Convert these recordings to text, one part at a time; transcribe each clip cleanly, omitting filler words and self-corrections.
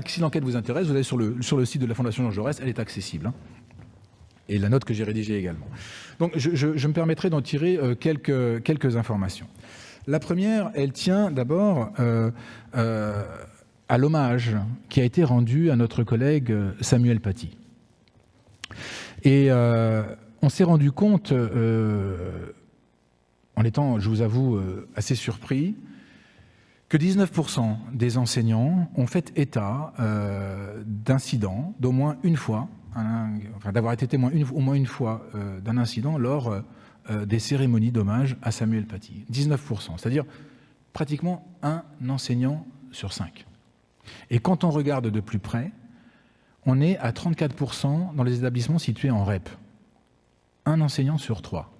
Si l'enquête vous intéresse, vous allez sur le site de la Fondation Jean Jaurès, elle est accessible. Et la note que j'ai rédigée également. Donc je me permettrai d'en tirer quelques informations. La première, elle tient d'abord à l'hommage qui a été rendu à notre collègue Samuel Paty. Et on s'est rendu compte, en étant, je vous avoue, assez surpris, que 19% des enseignants ont fait état d'incidents d'au moins une fois, d'avoir été témoins au moins une fois d'un incident lors des cérémonies d'hommage à Samuel Paty. 19%, c'est-à-dire pratiquement un enseignant sur 5. Et quand on regarde de plus près, on est à 34% dans les établissements situés en REP. Un enseignant sur 3.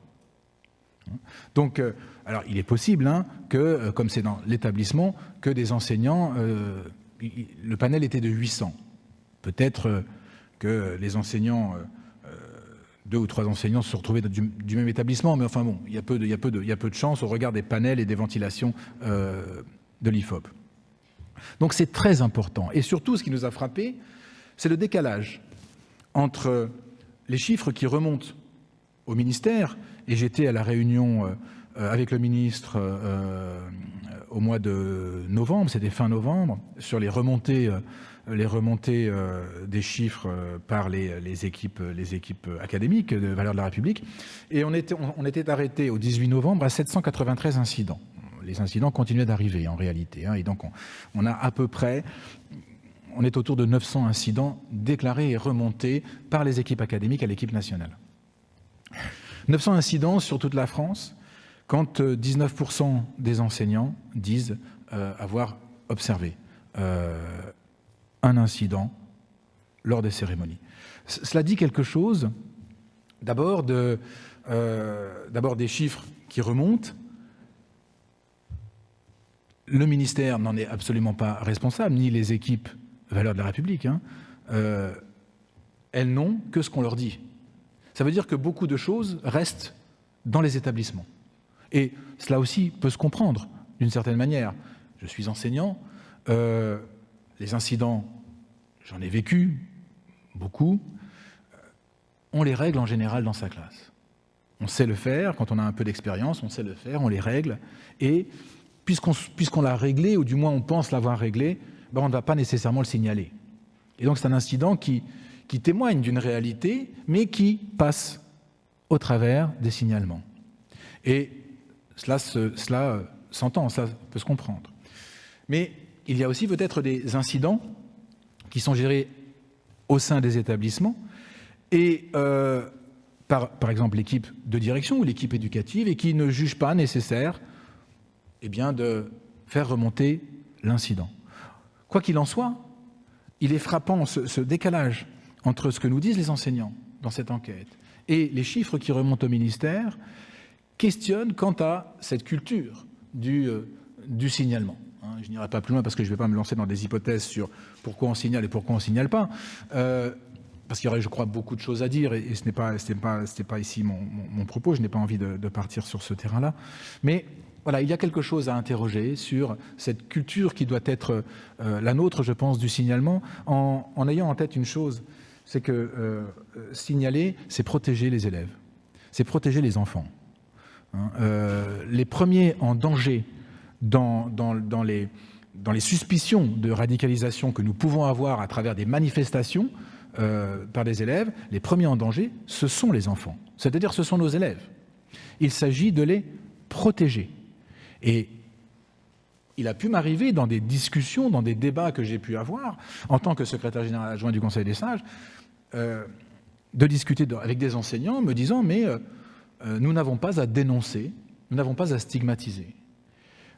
Donc, alors il est possible que, comme c'est dans l'établissement, que des enseignants, le panel était de 800. Peut-être que les enseignants, 2 ou 3 enseignants se sont retrouvés du même établissement, mais enfin bon, il y a peu de chance au regard des panels et des ventilations de l'IFOP. Donc c'est très important. Et surtout, ce qui nous a frappé, c'est le décalage entre les chiffres qui remontent au ministère, et j'étais à la réunion avec le ministre au mois de novembre, c'était fin novembre, sur les remontées des chiffres par les équipes académiques de Valeurs de la République, et on était arrêté au 18 novembre à 793 incidents. Les incidents continuaient d'arriver en réalité, et donc on a à peu près... On est autour de 900 incidents déclarés et remontés par les équipes académiques à l'équipe nationale. 900 incidents sur toute la France, quand 19% des enseignants disent avoir observé un incident lors des cérémonies. Cela dit quelque chose, d'abord des chiffres qui remontent. Le ministère n'en est absolument pas responsable, ni les équipes Valeurs de la République. Elles n'ont que ce qu'on leur dit. Ça veut dire que beaucoup de choses restent dans les établissements. Et cela aussi peut se comprendre d'une certaine manière. Je suis enseignant, les incidents, j'en ai vécu beaucoup, on les règle en général dans sa classe. On sait le faire, quand on a un peu d'expérience, on sait le faire, on les règle, et puisqu'on l'a réglé, ou du moins on pense l'avoir réglé, on ne va pas nécessairement le signaler. Et donc c'est un incident qui témoigne d'une réalité, mais qui passe au travers des signalements. Et cela s'entend, ça peut se comprendre. Mais il y a aussi peut-être des incidents qui sont gérés au sein des établissements, et par exemple l'équipe de direction ou l'équipe éducative, et qui ne jugent pas nécessaire de faire remonter l'incident. Quoi qu'il en soit, il est frappant ce décalage entre ce que nous disent les enseignants dans cette enquête et les chiffres qui remontent au ministère questionnent quant à cette culture du signalement. Je n'irai pas plus loin parce que je ne vais pas me lancer dans des hypothèses sur pourquoi on signale et pourquoi on ne signale pas, parce qu'il y aurait, je crois, beaucoup de choses à dire, et ce n'est pas ici mon propos, je n'ai pas envie de partir sur ce terrain-là. Mais voilà, il y a quelque chose à interroger sur cette culture qui doit être la nôtre, je pense, du signalement, en ayant en tête une chose, c'est que signaler, c'est protéger les élèves, c'est protéger les enfants. Les premiers en danger dans les suspicions de radicalisation que nous pouvons avoir à travers des manifestations par des élèves, les premiers en danger, ce sont les enfants, c'est-à-dire ce sont nos élèves. Il s'agit de les protéger. Et il a pu m'arriver dans des discussions, dans des débats que j'ai pu avoir, en tant que secrétaire général adjoint du Conseil des sages, de discuter avec des enseignants me disant « mais nous n'avons pas à dénoncer, nous n'avons pas à stigmatiser ».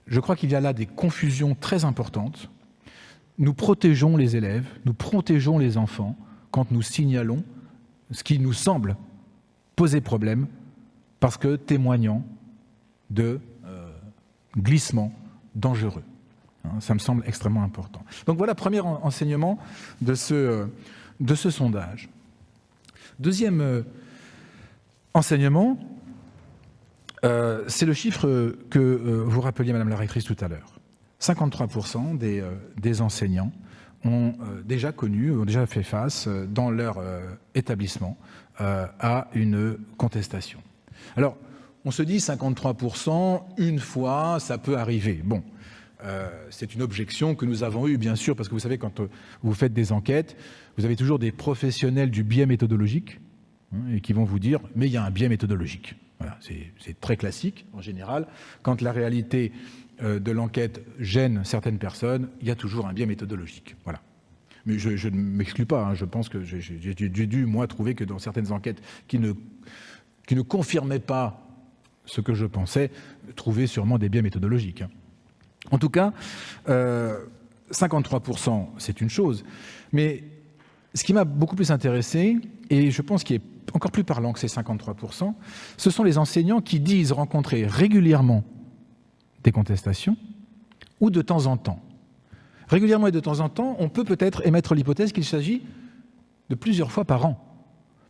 Je crois qu'il y a là des confusions très importantes. Nous protégeons les élèves, nous protégeons les enfants quand nous signalons ce qui nous semble poser problème parce que témoignant de glissements dangereux. Ça me semble extrêmement important. Donc voilà, premier enseignement de ce sondage. Deuxième enseignement, c'est le chiffre que vous rappeliez, Madame la rectrice, tout à l'heure. 53% des enseignants ont déjà connu, ont déjà fait face dans leur établissement à une contestation. Alors, on se dit 53%, une fois, ça peut arriver. Bon, c'est une objection que nous avons eue, bien sûr, parce que vous savez, quand vous faites des enquêtes, vous avez toujours des professionnels du biais méthodologique et qui vont vous dire « mais il y a un biais méthodologique ». Voilà, c'est très classique, en général. Quand la réalité de l'enquête gêne certaines personnes, il y a toujours un biais méthodologique. Voilà. Mais je ne m'exclus pas, hein, je pense que j'ai dû, moi, trouver que dans certaines enquêtes qui ne confirmaient pas ce que je pensais, trouver sûrement des biais méthodologiques. Hein. En tout cas, 53%, c'est une chose. Mais ce qui m'a beaucoup plus intéressé, et je pense qu'il est encore plus parlant que ces 53%, ce sont les enseignants qui disent rencontrer régulièrement des contestations ou de temps en temps. Régulièrement et de temps en temps, on peut peut-être émettre l'hypothèse qu'il s'agit de plusieurs fois par an,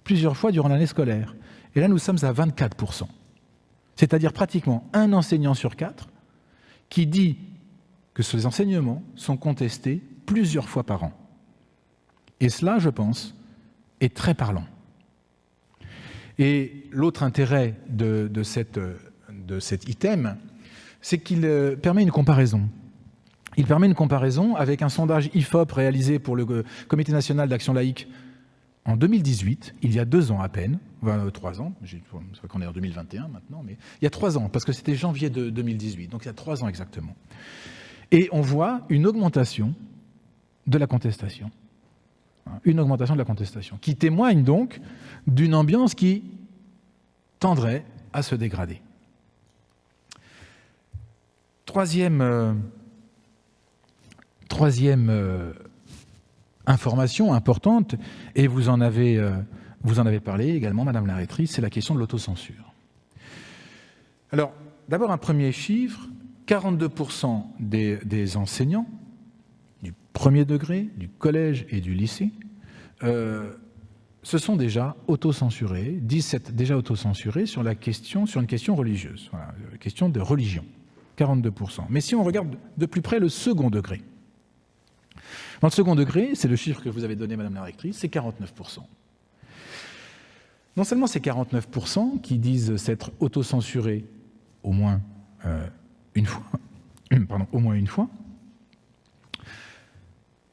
plusieurs fois durant l'année scolaire. Et là, nous sommes à 24%. C'est-à-dire pratiquement un enseignant sur 4 qui dit que ces enseignements sont contestés plusieurs fois par an. Et cela, je pense, est très parlant. Et l'autre intérêt de cet item, c'est qu'il permet une comparaison. Il permet une comparaison avec un sondage IFOP réalisé pour le Comité national d'action laïque en 2018, il y a 2 ans à peine, 3 ans, c'est vrai qu'on est en 2021 maintenant, mais il y a 3 ans, parce que c'était janvier de 2018, donc il y a 3 ans exactement. Et on voit une augmentation de la contestation. Une augmentation de la contestation, qui témoigne donc d'une ambiance qui tendrait à se dégrader. Troisième information importante, et vous en avez parlé également, Madame la rectrice, c'est la question de l'autocensure. Alors, d'abord un premier chiffre, 42% des enseignants du premier degré, du collège et du lycée, se sont déjà autocensurés, 17 déjà autocensurés sur une question religieuse, voilà, question de religion, 42%. Mais si on regarde de plus près le second degré, dans le second degré, c'est le chiffre que vous avez donné, Madame la rectrice, c'est 49%. Non seulement c'est 49% qui disent s'être autocensurés au moins une fois,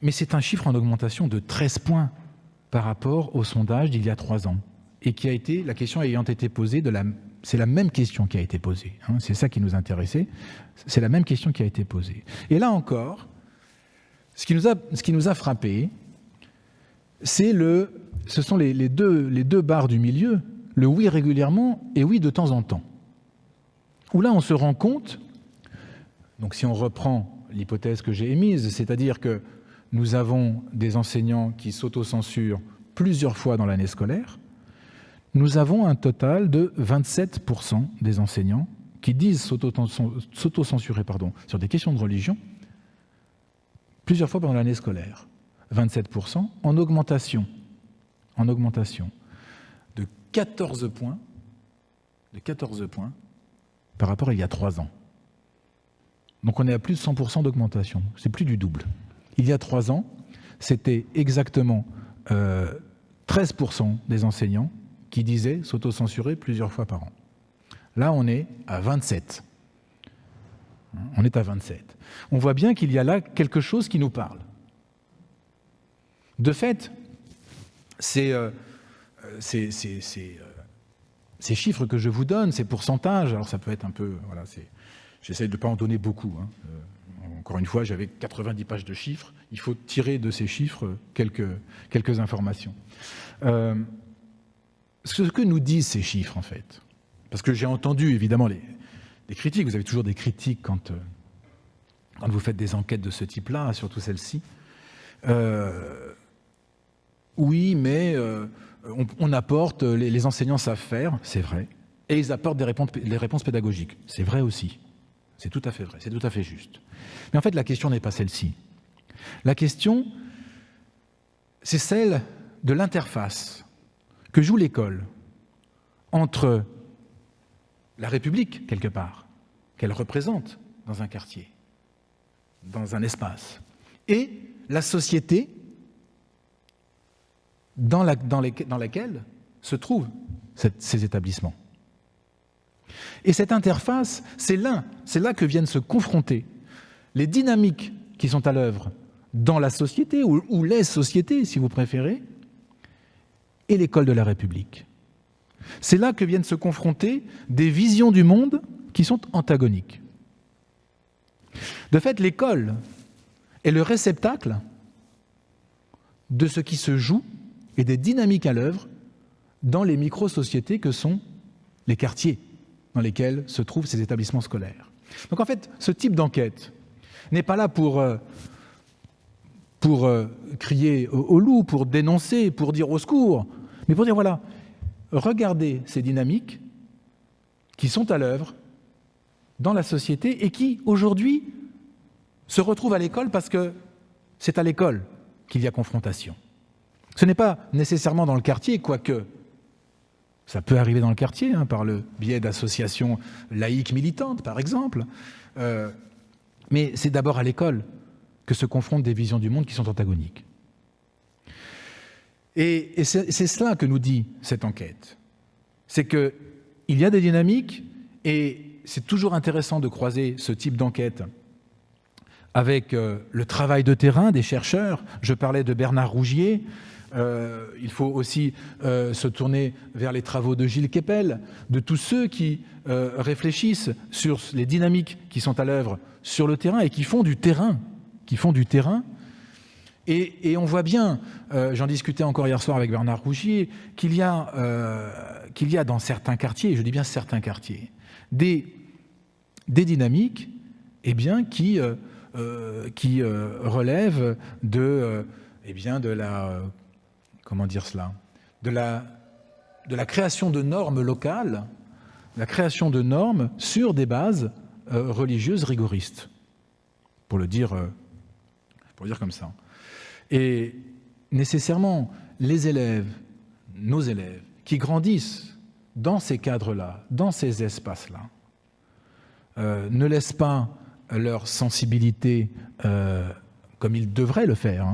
mais c'est un chiffre en augmentation de 13 points par rapport au sondage d'il y a 3 ans, et qui a été, la question ayant été posée, c'est la même question qui a été posée, hein, c'est ça qui nous intéressait, c'est la même question qui a été posée. Et là encore, ce qui nous a frappé, ce sont les deux barres du milieu, le oui régulièrement et oui de temps en temps. Où là on se rend compte, donc si on reprend l'hypothèse que j'ai émise, c'est-à-dire que nous avons des enseignants qui s'autocensurent plusieurs fois dans l'année scolaire, nous avons un total de 27% des enseignants qui disent s'autocensurer sur des questions de religion plusieurs fois pendant l'année scolaire. 27% en augmentation de 14 points par rapport à il y a 3 ans. Donc on est à plus de 100% d'augmentation, c'est plus du double. Il y a 3 ans, c'était exactement 13% des enseignants qui disaient s'autocensurer plusieurs fois par an. Là, on est à 27. On est à 27. On voit bien qu'il y a là quelque chose qui nous parle. De fait, ces chiffres que je vous donne, ces pourcentages, alors ça peut être un peu... Voilà, j'essaie de ne pas en donner beaucoup. Hein. Encore une fois, j'avais 90 pages de chiffres. Il faut tirer de ces chiffres quelques informations. Ce que nous disent ces chiffres, en fait, parce que j'ai entendu, évidemment, des critiques. Vous avez toujours des critiques quand vous faites des enquêtes de ce type-là, surtout celle-ci. Oui, mais on apporte, les enseignants savent faire, c'est vrai, et ils apportent des réponses pédagogiques. C'est vrai aussi. C'est tout à fait vrai, c'est tout à fait juste. Mais en fait, la question n'est pas celle-ci. La question, c'est celle de l'interface que joue l'école entre la République, quelque part, qu'elle représente dans un quartier, dans un espace, et la société dans laquelle se trouvent ces établissements. Et cette interface, c'est là que viennent se confronter les dynamiques qui sont à l'œuvre dans la société, ou les sociétés, si vous préférez, et l'école de la République. C'est là que viennent se confronter des visions du monde qui sont antagoniques. De fait, l'école est le réceptacle de ce qui se joue et des dynamiques à l'œuvre dans les micro-sociétés que sont les quartiers dans lesquels se trouvent ces établissements scolaires. Donc en fait, ce type d'enquête n'est pas là pour crier au loup, pour dénoncer, pour dire au secours, mais pour dire voilà, regardez ces dynamiques qui sont à l'œuvre dans la société et qui, aujourd'hui, se retrouvent à l'école parce que c'est à l'école qu'il y a confrontation. Ce n'est pas nécessairement dans le quartier, quoique ça peut arriver dans le quartier, par le biais d'associations laïques militantes, par exemple, mais c'est d'abord à l'école que se confrontent des visions du monde qui sont antagoniques. Et c'est cela que nous dit cette enquête. C'est qu'il y a des dynamiques, et c'est toujours intéressant de croiser ce type d'enquête avec le travail de terrain des chercheurs. Je parlais de Bernard Rougier. Il faut aussi se tourner vers les travaux de Gilles Kepel, de tous ceux qui réfléchissent sur les dynamiques qui sont à l'œuvre sur le terrain et qui font du terrain. Et on voit bien, j'en discutais encore hier soir avec Bernard Rougier, qu'il y a dans certains quartiers, et je dis bien certains quartiers, des dynamiques qui relèvent de la création de normes locales, la création de normes sur des bases religieuses rigoristes, pour le dire comme ça. Et nécessairement, les élèves, nos élèves, qui grandissent dans ces cadres-là, dans ces espaces-là, ne laissent pas leur sensibilité, comme ils devraient le faire,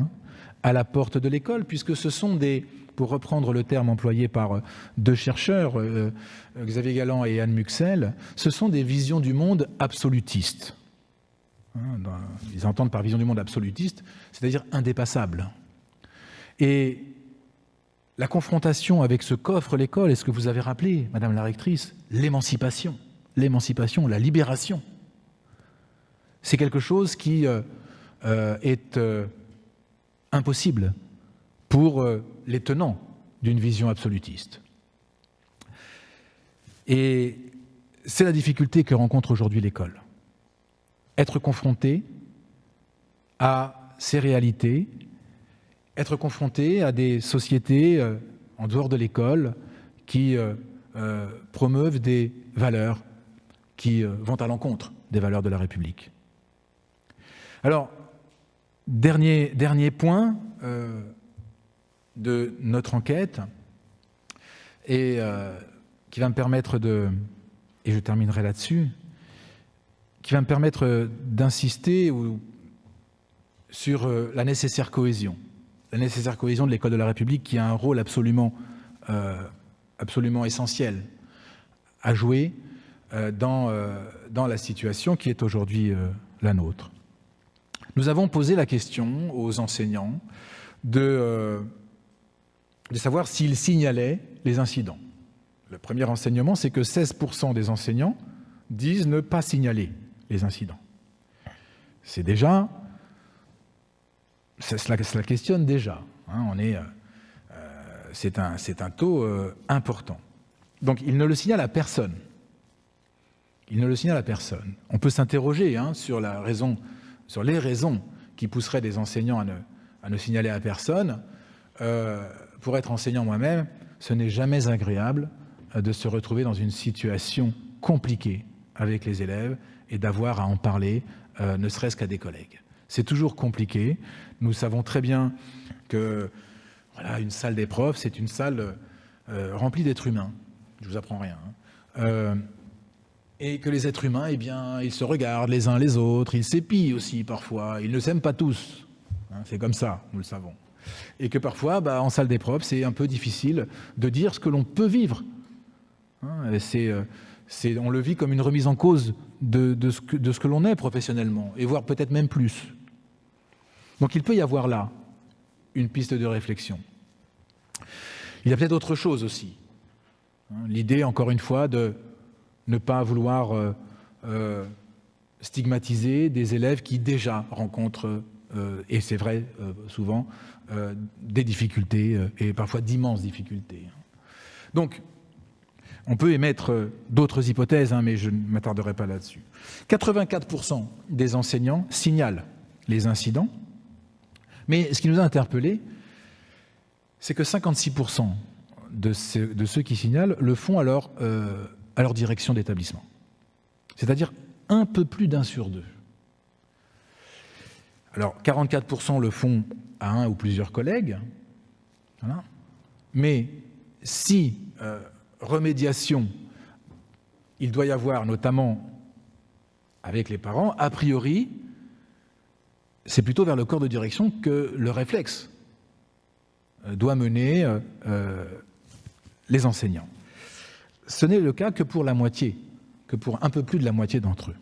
à la porte de l'école, puisque ce sont pour reprendre le terme employé par deux chercheurs, Xavier Galland et Anne Muxel, ce sont des visions du monde absolutistes. Ils entendent par vision du monde absolutiste, c'est-à-dire indépassable. Et la confrontation avec ce qu'offre l'école, est ce que vous avez rappelé, Madame la rectrice, l'émancipation, la libération, c'est quelque chose qui est impossible pour les tenants d'une vision absolutiste. Et c'est la difficulté que rencontre aujourd'hui l'école. Être confronté à ces réalités, être confronté à des sociétés en dehors de l'école qui promeuvent des valeurs qui vont à l'encontre des valeurs de la République. Alors, dernier point de notre enquête, et qui va me permettre et je terminerai là-dessus, qui va me permettre d'insister sur la nécessaire cohésion de l'école de la République, qui a un rôle absolument essentiel à jouer dans la situation qui est aujourd'hui la nôtre. Nous avons posé la question aux enseignants de savoir s'ils signalaient les incidents. Le premier renseignement, c'est que 16% des enseignants disent ne pas signaler les incidents. C'est déjà... Cela questionne déjà. C'est un taux important. Donc, ils ne le signalent à personne. On peut s'interroger sur les raisons qui pousseraient des enseignants à ne signaler à personne. Pour être enseignant moi-même, ce n'est jamais agréable de se retrouver dans une situation compliquée avec les élèves et d'avoir à en parler, ne serait-ce qu'à des collègues. C'est toujours compliqué. Nous savons très bien que une salle des profs, c'est une salle remplie d'êtres humains. Je ne vous apprends rien. Et que les êtres humains, ils se regardent les uns les autres, ils s'épient aussi parfois, ils ne s'aiment pas tous. C'est comme ça, nous le savons. Et que parfois, en salle d'épreuve, c'est un peu difficile de dire ce que l'on peut vivre. On le vit comme une remise en cause de ce que l'on est professionnellement, et voire peut-être même plus. Donc il peut y avoir là une piste de réflexion. Il y a peut-être autre chose aussi. L'idée, encore une fois, de ne pas vouloir stigmatiser des élèves qui déjà rencontrent, et c'est vrai souvent, des difficultés, et parfois d'immenses difficultés. Donc, on peut émettre d'autres hypothèses, mais je ne m'attarderai pas là-dessus. 84% des enseignants signalent les incidents, mais ce qui nous a interpellés, c'est que 56% de ceux qui signalent le font à leur direction d'établissement. C'est-à-dire un peu plus d'un sur deux. Alors, 44% le font à un ou plusieurs collègues, voilà. Mais si remédiation il doit y avoir, notamment avec les parents, a priori, c'est plutôt vers le corps de direction que le réflexe doit mener les enseignants. Ce n'est le cas que pour la moitié, que pour un peu plus de la moitié d'entre eux.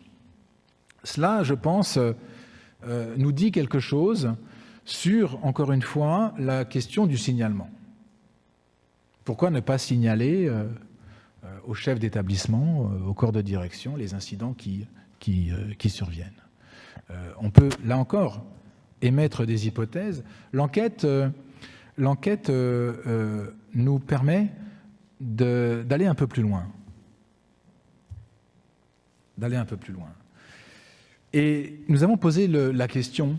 Cela, je pense, nous dit quelque chose sur, encore une fois, la question du signalement. Pourquoi ne pas signaler au chef d'établissement, au corps de direction, les incidents qui surviennent? On peut, là encore, émettre des hypothèses. L'enquête nous permet d'aller un peu plus loin. Et nous avons posé la question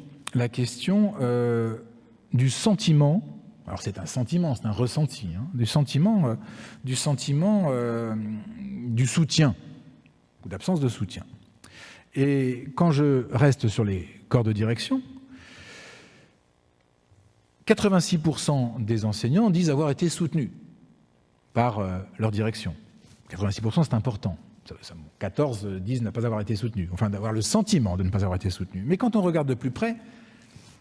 du sentiment. Alors c'est un sentiment, c'est un ressenti, du sentiment du soutien ou d'absence de soutien. Et quand je reste sur les corps de direction, 86% des enseignants disent avoir été soutenus par leur direction. 86%, c'est important. 14 disent ne pas avoir été soutenus, enfin d'avoir le sentiment de ne pas avoir été soutenus. Mais quand on regarde de plus près,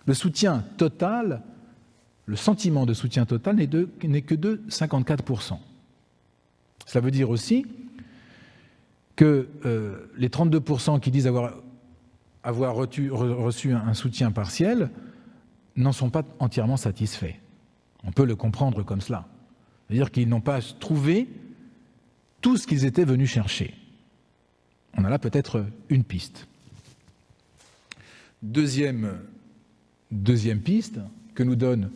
le soutien total, le sentiment de soutien total n'est que de 54%. Cela veut dire aussi que les 32% qui disent avoir reçu un soutien partiel n'en sont pas entièrement satisfaits. On peut le comprendre comme cela. C'est-à-dire qu'ils n'ont pas trouvé tout ce qu'ils étaient venus chercher. On a là peut-être une piste. Deuxième piste que nous donne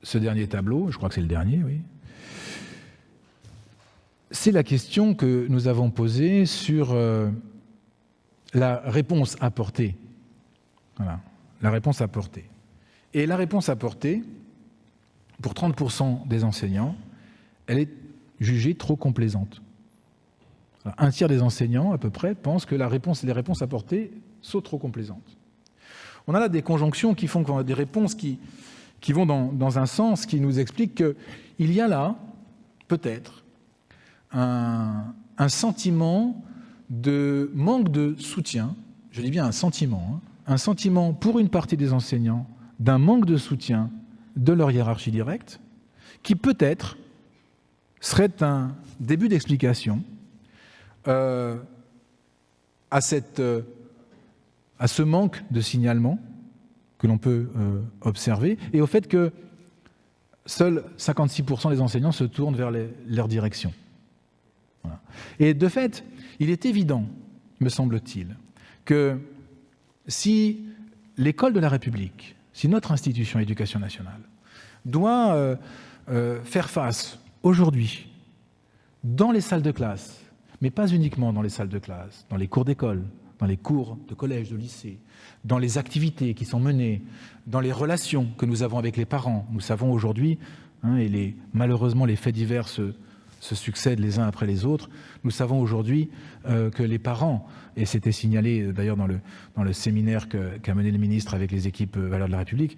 ce dernier tableau, je crois que c'est le dernier, oui, c'est la question que nous avons posée sur la réponse apportée. Voilà, la réponse apportée. Et la réponse apportée, pour 30% des enseignants, elle est jugée trop complaisante. Alors, un tiers des enseignants, à peu près, pensent que les réponses apportées sont trop complaisantes. On a là des conjonctions qui font des réponses qui vont dans un sens qui nous explique qu'il y a là, peut-être, un sentiment de manque de soutien, je dis bien un sentiment pour une partie des enseignants d'un manque de soutien de leur hiérarchie directe, qui peut-être serait un début d'explication à ce manque de signalement que l'on peut observer, et au fait que seuls 56% des enseignants se tournent vers leur direction. Voilà. Et de fait, il est évident, me semble-t-il, que si l'école de la République, si notre institution éducation nationale doit faire face aujourd'hui, dans les salles de classe, mais pas uniquement dans les salles de classe, dans les cours d'école, dans les cours de collège, de lycée, dans les activités qui sont menées, dans les relations que nous avons avec les parents. Nous savons aujourd'hui, et malheureusement les faits divers se succèdent les uns après les autres, nous savons aujourd'hui que les parents, et c'était signalé d'ailleurs dans le séminaire qu'a mené le ministre avec les équipes Valeurs de la République,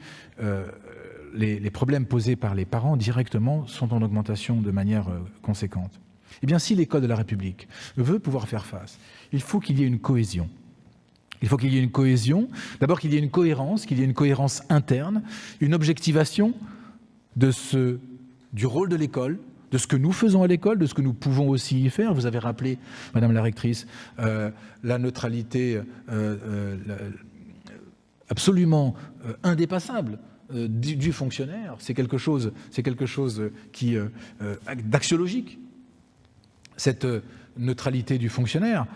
les problèmes posés par les parents directement sont en augmentation de manière conséquente. Eh bien, si l'école de la République veut pouvoir faire face, il faut qu'il y ait une cohésion Il faut qu'il y ait une cohésion, d'abord qu'il y ait une cohérence interne, une objectivation du rôle de l'école, de ce que nous faisons à l'école, de ce que nous pouvons aussi y faire. Vous avez rappelé, Madame la rectrice, la neutralité absolument indépassable du fonctionnaire. C'est quelque chose qui d'axiologique, cette neutralité du fonctionnaire.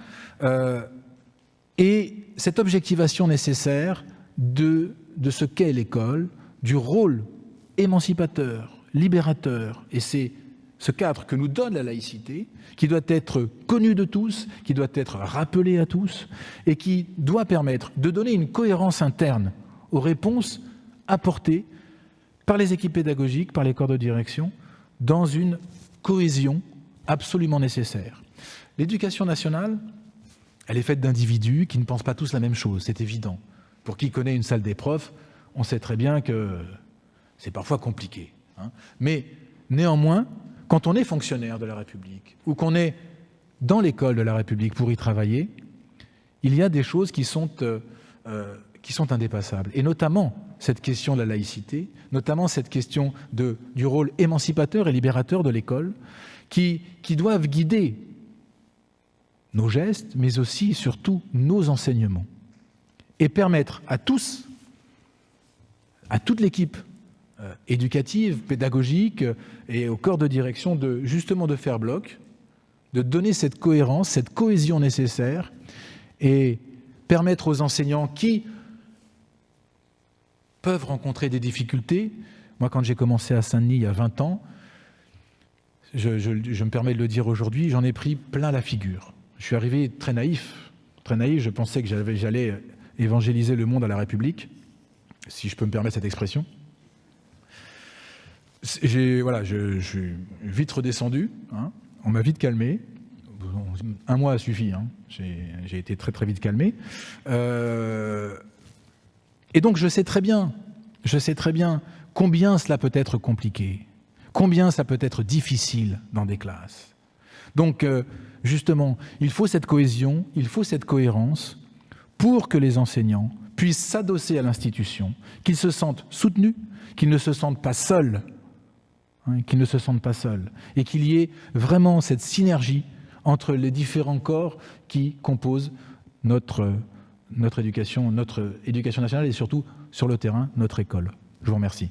Et cette objectivation nécessaire de ce qu'est l'école, du rôle émancipateur, libérateur, et c'est ce cadre que nous donne la laïcité, qui doit être connu de tous, qui doit être rappelé à tous, et qui doit permettre de donner une cohérence interne aux réponses apportées par les équipes pédagogiques, par les corps de direction, dans une cohésion absolument nécessaire. L'éducation nationale, elle est faite d'individus qui ne pensent pas tous la même chose, c'est évident. Pour qui connaît une salle des profs, on sait très bien que c'est parfois compliqué. Mais néanmoins, quand on est fonctionnaire de la République ou qu'on est dans l'école de la République pour y travailler, il y a des choses qui sont indépassables. Et notamment cette question de la laïcité, notamment cette question du rôle émancipateur et libérateur de l'école, qui doivent guider nos gestes, mais aussi et surtout nos enseignements, et permettre à tous, à toute l'équipe éducative, pédagogique et au corps de direction justement de faire bloc, de donner cette cohérence, cette cohésion nécessaire et permettre aux enseignants qui peuvent rencontrer des difficultés. Moi, quand j'ai commencé à Saint-Denis il y a 20 ans, je me permets de le dire aujourd'hui, j'en ai pris plein la figure. Je suis arrivé très naïf, je pensais que j'allais évangéliser le monde à la République, si je peux me permettre cette expression. Je suis vite redescendu, on m'a vite calmé, 1 mois a suffi, j'ai été très très vite calmé. Et donc je sais très bien combien cela peut être compliqué, combien ça peut être difficile dans des classes. Donc justement, il faut cette cohésion, il faut cette cohérence pour que les enseignants puissent s'adosser à l'institution, qu'ils se sentent soutenus, qu'ils ne se sentent pas seuls, et qu'il y ait vraiment cette synergie entre les différents corps qui composent notre éducation nationale et surtout sur le terrain, notre école. Je vous remercie.